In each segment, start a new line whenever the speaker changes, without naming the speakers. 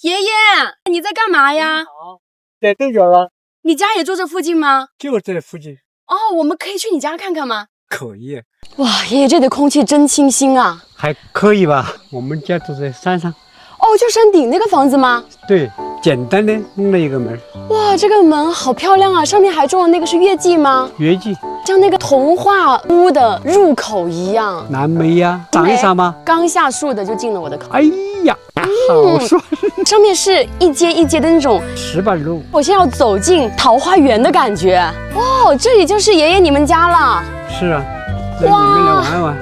爷爷，你在干嘛呀？
好，在这边啊。
你家也住这附近吗？
就在附近。
哦，我们可以去你家看看吗？
可以。
哇，爷爷这里空气真清新啊！
还可以吧？我们家住在山上。
哦，就山顶那个房子吗？
对，简单的弄了一个门。
哇，这个门好漂亮啊！上面还种的那个是月季吗？
月季，
像那个童话屋的入口一样。
蓝莓呀，长一啥吗？
刚下树的就进了我的口。
哎呀，好帅！
上面是一阶一阶的那种
石板路，
我现在要走进桃花源的感觉。哦，这里就是爷爷你们家了。
是啊，来里面来玩玩。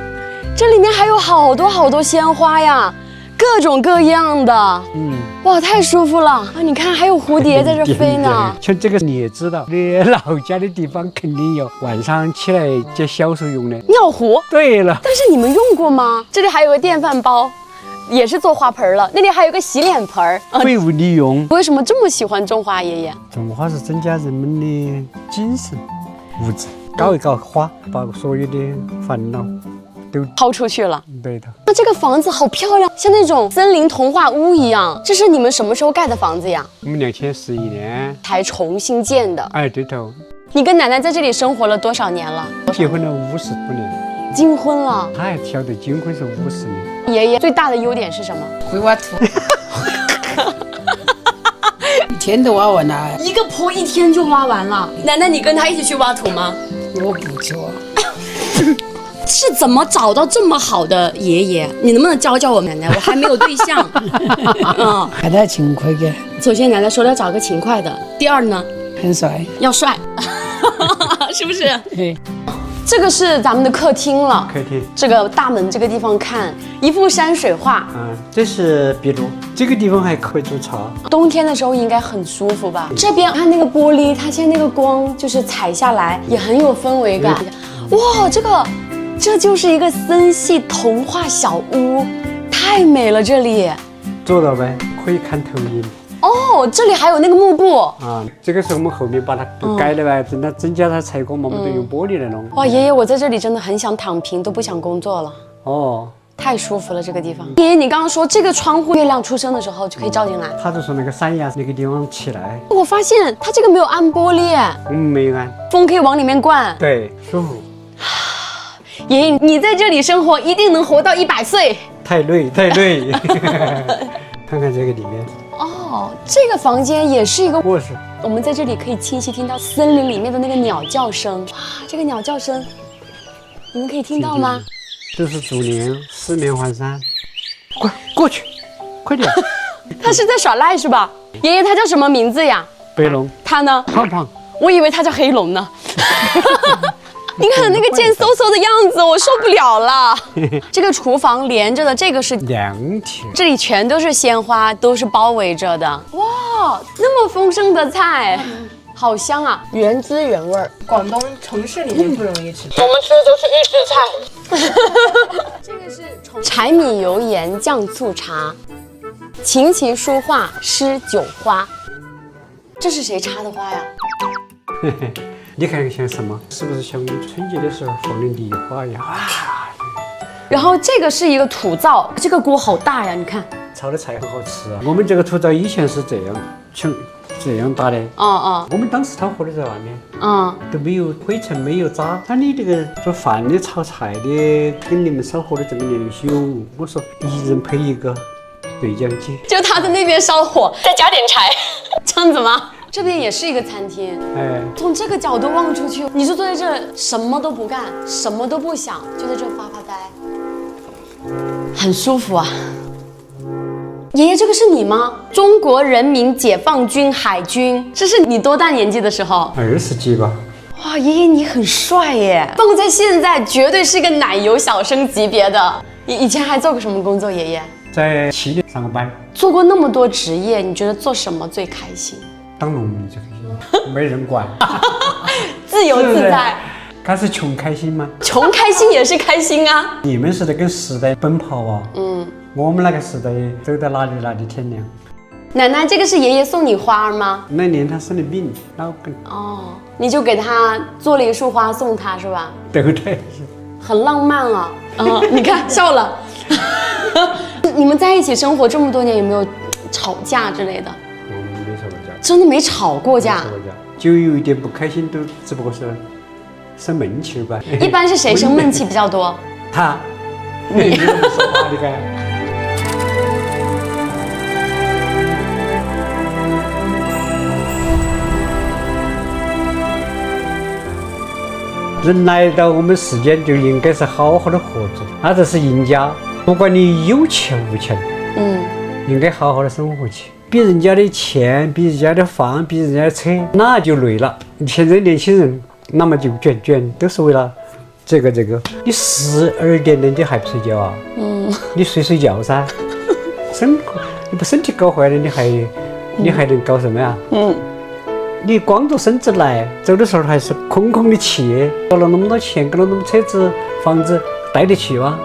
这里面还有好多好多鲜花呀，各种各样的。哇，太舒服了啊！你看，还有蝴蝶在这飞呢。
像这个你也知道，你老家的地方肯定有，晚上起来接小手用的
尿壶。对
了，
但是你们用过吗？这里还有个电饭煲。也是做花盆了，那里还有个洗脸盆
废物利用。
为什么这么喜欢种花，爷爷？
种花是增加人们的精神物质，搞一搞花，把所有的烦恼都
抛出去了。
对的。
那这个房子好漂亮，像那种森林童话屋一样。这是你们什么时候盖的房子呀？
我们2011年
才重新建的。
哎，对头。
你跟奶奶在这里生活了多少年了？
结婚了50多年。
金婚了？
他还晓得金婚是50年。
爷爷最大的优点是什么？
会挖土，一天都挖完了。
一个婆一天就挖完了。奶奶，你跟他一起去挖土吗？
我不做。
是怎么找到这么好的爷爷？你能不能教教我奶奶？我还没有对象。
看他勤快点。
首先，奶奶说要找个勤快的。第二呢？
很帅。
要帅，是不是？
对。
这个是咱们的客厅了。
客厅。
这个大门这个地方看一幅山水画。
这是壁炉，这个地方还可以煮茶。
冬天的时候应该很舒服吧？这边看那个玻璃，它现在那个光就是采下来也很有氛围感。哇，这就是一个森系童话小屋，太美了！这里
做到呗，可以看投影。
哦，这里还有那个幕布
啊，这个是我们后面把它都改了呗，增加它采光嘛，我们都用玻璃来弄。
哇，爷爷，我在这里真的很想躺平，都不想工作了。
哦，
太舒服了这个地方。爷爷，你刚刚说这个窗户月亮出生的时候就可以照进来，
他就说那个山崖那个地方起来。
我发现它这个没有安玻璃，
我们没有安，
风可以往里面灌。
对，舒服。
爷爷，你在这里生活一定能活到100岁。
太累。看看这个里面。
哦，这个房间也是一个
卧室。
我们在这里可以清晰听到森林里面的那个鸟叫声。哇，这个鸟叫声，你们可以听到吗？
这是竹林，四面环山。快过去，快点！
他是在耍赖是吧？爷爷，他叫什么名字呀？
白龙。
他呢？
胖胖。
我以为他叫黑龙呢。你看那个贱嗖嗖的样子，我受不了了。这个厨房连着的，这个是
凉亭，
这里全都是鲜花，都是包围着的。哇，那么丰盛的菜，好香啊，原汁原味儿。
广东城市里面不容易吃。
我们吃的都是预制菜。这个是柴米油盐酱醋茶，琴棋书画诗酒花。这是谁插的花呀？
你看像什么？是不是像春节的时候放的礼花一样啊？
然后这个是一个土灶，这个锅好大呀，你看。
炒的菜很好吃啊。我们这个土灶以前是这样打的。我们当时讨活的在外面。都没有灰尘，没有渣。那你这个做饭的、炒菜的，跟你们烧火的这么年轻，我说一人配一个对讲机。
就他在那边烧火，再加点柴，这样子吗？这边也是一个餐厅，从这个角度望出去，你就坐在这什么都不干，什么都不想，就在这发发呆，很舒服啊。爷爷，这个是你吗？中国人民解放军海军，这是你多大年纪的时候
？20几吧。
哇，爷爷你很帅耶，放在现在绝对是一个奶油小生级别的。你以前还做过什么工作，爷爷？
在7里上过班。
做过那么多职业，你觉得做什么最开心？
当农民就开心，没人管，
自由自在。
他是穷开心吗？
穷开心也是开心啊。
你们是在跟时代奔跑啊。我们那个时代走到哪里哪里天亮。
奶奶，这个是爷爷送你花儿吗？
那年他生了病，脑梗。
你就给他做了一束花送他是吧？
对不对？
很浪漫啊。你看笑了。你们在一起生活这么多年，有没有吵架之类的？
我们没吵过架，
真的没吵过架。
没吵过架，就有一点不开心，都只不过是生闷气儿吧。
一般是谁生闷气比较多？
他，你怎么说话的干？人来到我们世间就应该是好好的活着，那才是赢家。不管你有钱无钱，应该好好的生活起。比人家的钱，比人家的房，比人家的车，那就累了。现在年轻人那么就卷，都是为了这个。你12点了你还不睡觉啊？你睡觉噻。你不身体搞坏了，你还能搞什么呀？你光着身子来，走的时候还是空的气，搞了那么多钱，搞了那么车子、房子，带得起吗？